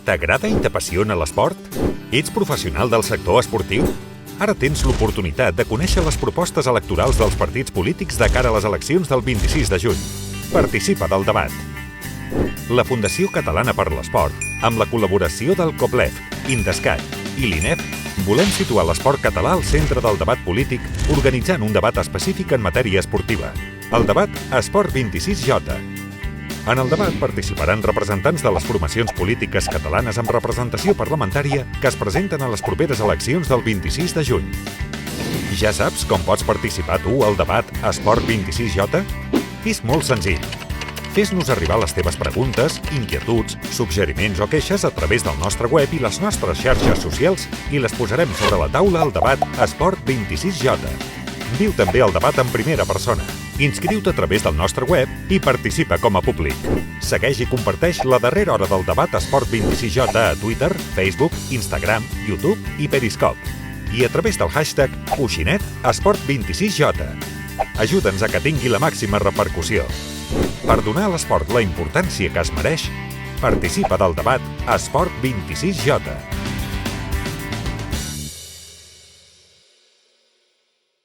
T'agrada i t'apassiona l'esport? Ets professional del sector esportiu? Ara tens l'oportunitat de conèixer les propostes electorals dels partits polítics de cara a les eleccions del 26 de juny. Participa del debat. La Fundació Catalana per l'Esport, amb la col·laboració del COPLEF, Indescat i l'INEF, volem situar l'esport català al centre del debat polític, organitzant un debat específic en matèria esportiva. El debat Esport 26J. En el debat participaran representants de les formacions polítiques catalanes amb representació parlamentària que es presenten a les properes eleccions del 26 de juny. Ja saps com pots participar tu al debat Esport 26J? És molt senzill. Fes-nos arribar les teves preguntes, inquietuds, suggeriments o queixes a través del nostre web i les nostres xarxes socials i les posarem sobre la taula al debat Esport 26J. Viu també el debat en primera persona. Inscriu-te a través del nostre web i participa com a públic. Segueix i comparteix la darrera hora del debat Esport 26J a Twitter, Facebook, Instagram, YouTube i Periscope. I a través del hashtag Coixinet Esport 26J. Ajuda'ns a que tingui la màxima repercussió. Per donar a l'esport la importància que es mereix, participa del debat Esport 26J.